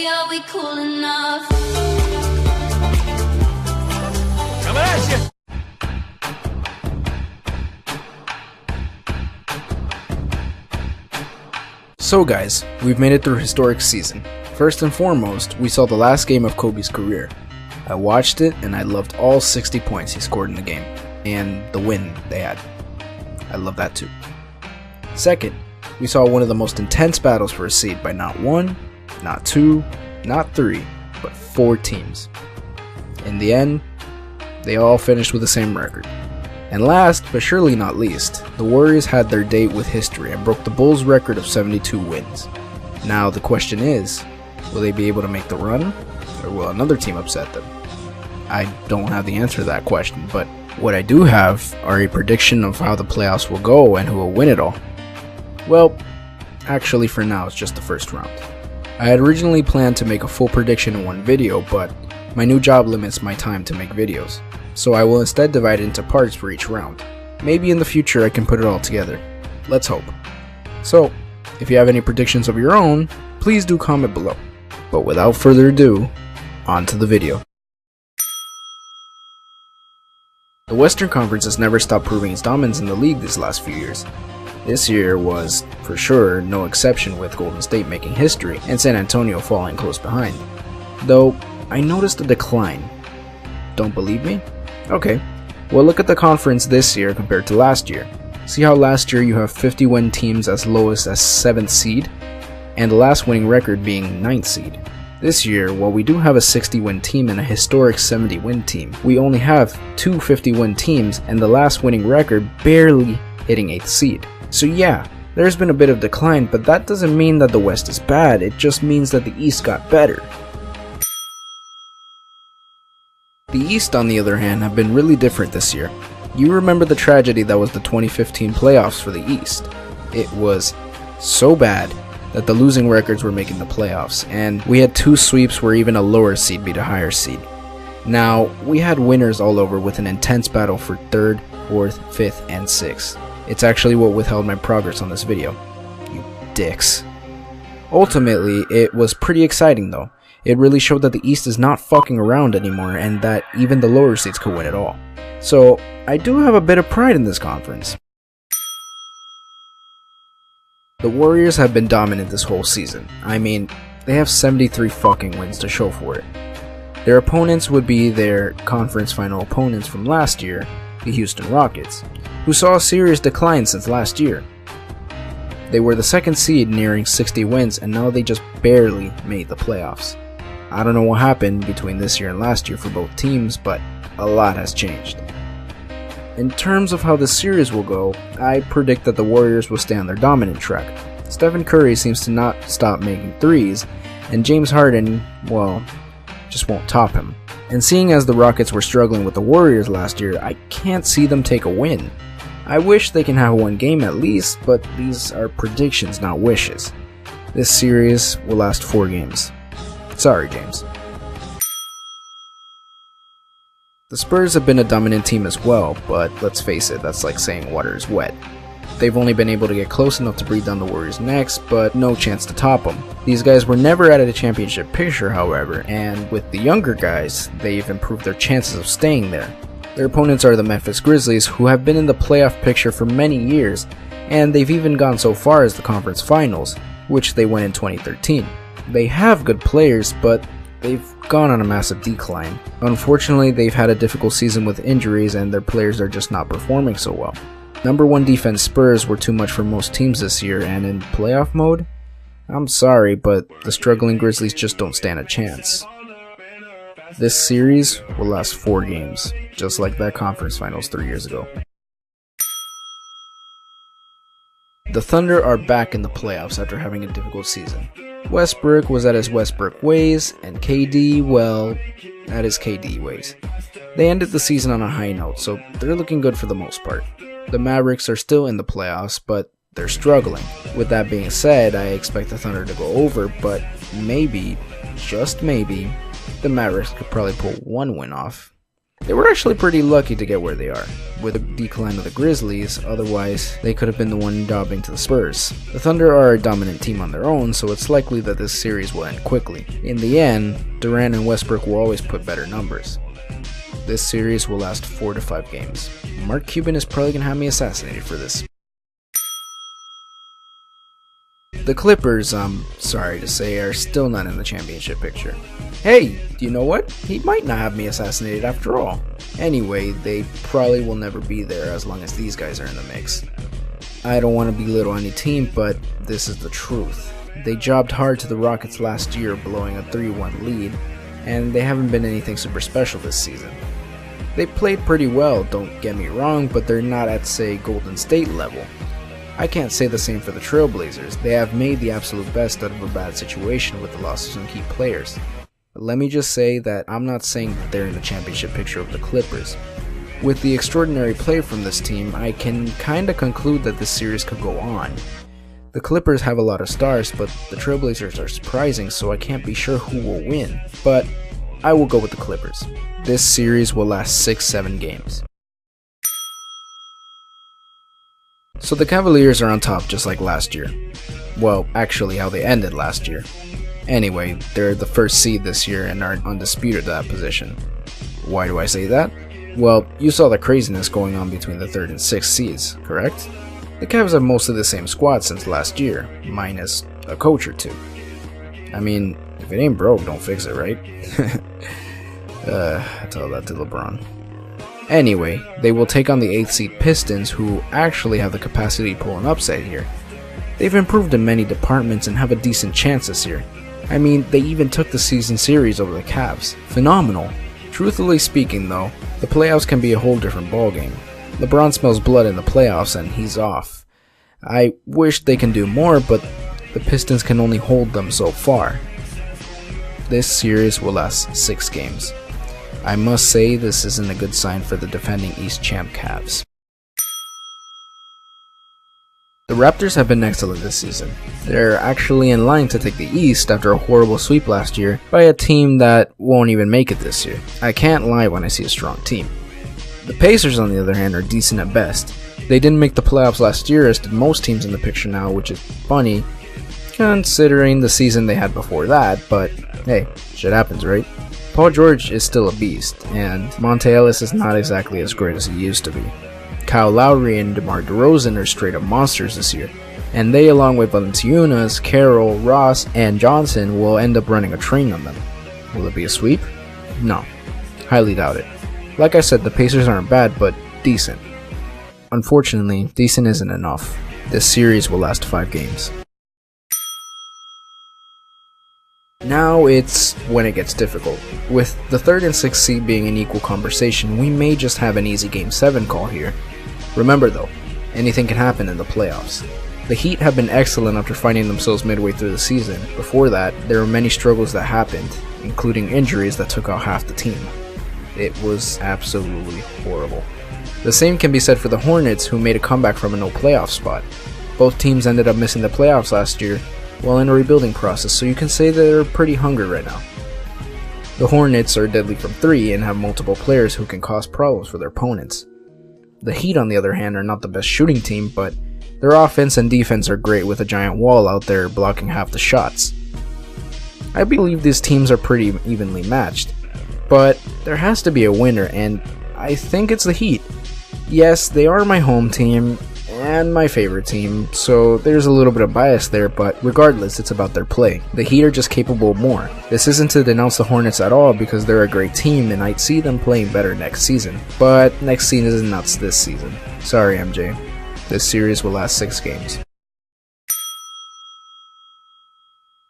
Baby, are we cool enough? Coming at you. So guys, we've made it through historic season. First and foremost, we saw the last game of Kobe's career. I watched it and I loved all 60 points he scored in the game, and the win they had. I love that too. Second, we saw one of the most intense battles for a seed by not one, not two, not three, but 4 teams. In the end, they all finished with the same record. And last, but surely not least, the Warriors had their date with history and broke the Bulls' record of 72 wins. Now the question is, will they be able to make the run, or will another team upset them? I don't have the answer to that question, but what I do have are a prediction of how the playoffs will go and who will win it all. Well, actually for now it's just the first round. I had originally planned to make a full prediction in one video, but my new job limits my time to make videos, so I will instead divide it into parts for each round. Maybe in the future I can put it all together. Let's hope. So, if you have any predictions of your own, please do comment below. But without further ado, on to the video. The Western Conference has never stopped proving its dominance in the league these last few years. This year was, for sure, no exception, with Golden State making history and San Antonio falling close behind. Though, I noticed a decline. Don't believe me? Okay, well look at the conference this year compared to last year. See how last year you have 50 win teams as lowest as 7th seed, and the last winning record being 9th seed. This year, while we do have a 60 win team and a historic 70 win team, we only have 2 50 win teams and the last winning record barely hitting 8th seed. So yeah, there's been a bit of decline, but that doesn't mean that the West is bad, it just means that the East got better. The East, on the other hand, have been really different this year. You remember the tragedy that was the 2015 playoffs for the East. It was so bad that the losing records were making the playoffs, and we had 2 sweeps where even a lower seed beat a higher seed. Now, we had winners all over with an intense battle for 3rd, 4th, 5th, and 6th. It's actually what withheld my progress on this video. You dicks. Ultimately, it was pretty exciting though. It really showed that the East is not fucking around anymore and that even the lower seeds could win it all. So, I do have a bit of pride in this conference. The Warriors have been dominant this whole season. I mean, they have 73 fucking wins to show for it. Their opponents would be their conference final opponents from last year, the Houston Rockets, who saw a serious decline since last year. They were the 2nd seed nearing 60 wins and now they just barely made the playoffs. I don't know what happened between this year and last year for both teams, but a lot has changed. In terms of how this series will go, I predict that the Warriors will stay on their dominant track. Stephen Curry seems to not stop making threes, and James Harden, well, just won't top him. And seeing as the Rockets were struggling with the Warriors last year, I can't see them take a win. I wish they can have one game at least, but these are predictions, not wishes. This series will last 4 games. Sorry, James. The Spurs have been a dominant team as well, but let's face it, that's like saying water is wet. They've only been able to get close enough to breathe down the Warriors' necks, but no chance to top them. These guys were never out of the championship picture, however, and with the younger guys, they've improved their chances of staying there. Their opponents are the Memphis Grizzlies, who have been in the playoff picture for many years, and they've even gone so far as the conference finals, which they won in 2013. They have good players, but they've gone on a massive decline. Unfortunately, they've had a difficult season with injuries and their players are just not performing so well. Number 1 defense Spurs were too much for most teams this year, and in playoff mode, I'm sorry, but the struggling Grizzlies just don't stand a chance. This series will last 4 games, just like that conference finals 3 years ago. The Thunder are back in the playoffs after having a difficult season. Westbrook was at his Westbrook ways, and KD, well, at his KD ways. They ended the season on a high note, so they're looking good for the most part. The Mavericks are still in the playoffs, but they're struggling. With that being said, I expect the Thunder to go over, but maybe, just maybe, the Mavericks could probably pull 1 win off. They were actually pretty lucky to get where they are, with the decline of the Grizzlies. Otherwise they could have been the one jobbing to the Spurs. The Thunder are a dominant team on their own, so it's likely that this series will end quickly. In the end, Durant and Westbrook will always put better numbers. This series will last 4 to 5 games. Mark Cuban is probably gonna have me assassinated for this. The Clippers, I'm sorry to say, are still not in the championship picture. Hey, you know what? He might not have me assassinated after all. Anyway, they probably will never be there as long as these guys are in the mix. I don't want to belittle any team, but this is the truth. They jobbed hard to the Rockets last year, blowing a 3-1 lead, and they haven't been anything super special this season. They played pretty well, don't get me wrong, but they're not at, say, Golden State level. I can't say the same for the Trailblazers. They have made the absolute best out of a bad situation with the loss of some key players. But let me just say that I'm not saying that they're in the championship picture of the Clippers. With the extraordinary play from this team, I can kinda conclude that this series could go on. The Clippers have a lot of stars, but the Trailblazers are surprising, so I can't be sure who will win. But I will go with the Clippers. This series will last 6-7 games. So the Cavaliers are on top just like last year. Well, actually how they ended last year. Anyway, they're the first seed this year and are undisputed at that position. Why do I say that? Well, you saw the craziness going on between the 3rd and 6th seeds, correct? The Cavs have mostly the same squad since last year, minus a coach or two. I mean, if it ain't broke, don't fix it, right? Tell that to LeBron. Anyway, they will take on the 8th seed Pistons, who actually have the capacity to pull an upset here. They've improved in many departments and have a decent chance this year. I mean, they even took the season series over the Cavs. Phenomenal. Truthfully speaking though, the playoffs can be a whole different ballgame. LeBron smells blood in the playoffs and he's off. I wish they can do more, but the Pistons can only hold them so far. This series will last 6 games. I must say this isn't a good sign for the defending East champ Cavs. The Raptors have been excellent this season. They're actually in line to take the East after a horrible sweep last year by a team that won't even make it this year. I can't lie when I see a strong team. The Pacers, on the other hand, are decent at best. They didn't make the playoffs last year, as did most teams in the picture now, which is funny considering the season they had before that, but hey, shit happens, right? Paul George is still a beast, and Monte Ellis is not exactly as great as he used to be. Kyle Lowry and DeMar DeRozan are straight up monsters this year, and they, along with Valanciunas, Carroll, Ross, and Johnson, will end up running a train on them. Will it be a sweep? No. Highly doubt it. Like I said, the Pacers aren't bad, but decent. Unfortunately, decent isn't enough. This series will last 5 games. Now it's when it gets difficult. With the 3rd and 6th seed being in equal conversation, we may just have an easy Game 7 call here. Remember though, anything can happen in the playoffs. The Heat have been excellent after finding themselves midway through the season. Before that, there were many struggles that happened, including injuries that took out half the team. It was absolutely horrible. The same can be said for the Hornets, who made a comeback from a no playoff spot. Both teams ended up missing the playoffs last year while in a rebuilding process, so you can say they're pretty hungry right now. The Hornets are deadly from 3 and have multiple players who can cause problems for their opponents. The Heat, on the other hand, are not the best shooting team, but their offense and defense are great with a giant wall out there blocking half the shots. I believe these teams are pretty evenly matched, but there has to be a winner, and I think it's the Heat. Yes, they are my home team and my favorite team, so there's a little bit of bias there, but regardless, it's about their play. The Heat are just capable of more. This isn't to denounce the Hornets at all, because they're a great team and I'd see them playing better next season. But next season is not this season. Sorry, MJ. This series will last 6 games.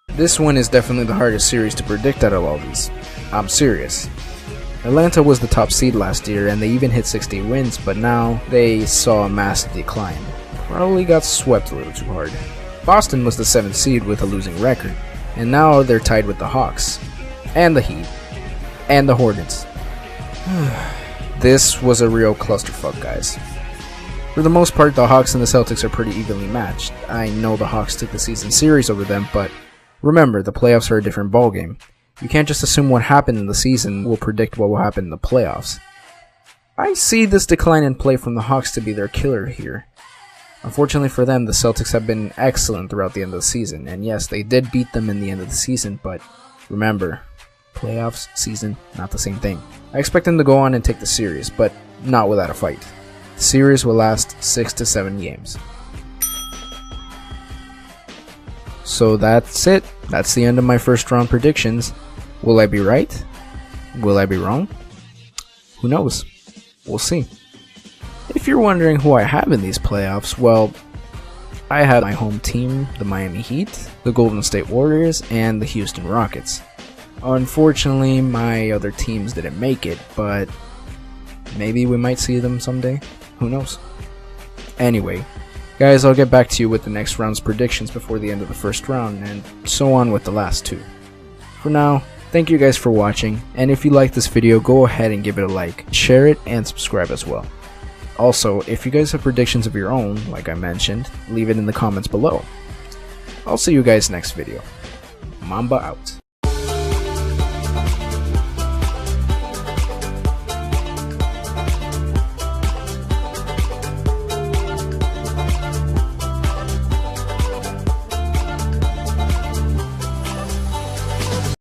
This one is definitely the hardest series to predict out of all these. I'm serious. Atlanta was the top seed last year and they even hit 60 wins, but now they saw a massive decline. Probably got swept a little too hard. Boston was the 7th seed with a losing record, and now they're tied with the Hawks, and the Heat, and the Hornets. This was a real clusterfuck, guys. For the most part, the Hawks and the Celtics are pretty evenly matched. I know the Hawks took the season series over them, but remember, the playoffs are a different ballgame. You can't just assume what happened in the season will predict what will happen in the playoffs. I see this decline in play from the Hawks to be their killer here. Unfortunately for them, the Celtics have been excellent throughout the end of the season, and yes, they did beat them in the end of the season, but remember, playoffs, season, not the same thing. I expect them to go on and take the series, but not without a fight. The series will last 6 to 7 games. So that's it. That's the end of my first round predictions. Will I be right? Will I be wrong? Who knows? We'll see. If you're wondering who I have in these playoffs, well, I have my home team, the Miami Heat, the Golden State Warriors, and the Houston Rockets. Unfortunately, my other teams didn't make it, but maybe we might see them someday. Who knows? Anyway, guys, I'll get back to you with the next round's predictions before the end of the first round, and so on with the last two. For now, thank you guys for watching, and if you like this video, go ahead and give it a like, share it, and subscribe as well. Also, if you guys have predictions of your own, like I mentioned, leave it in the comments below. I'll see you guys next video. Mamba out.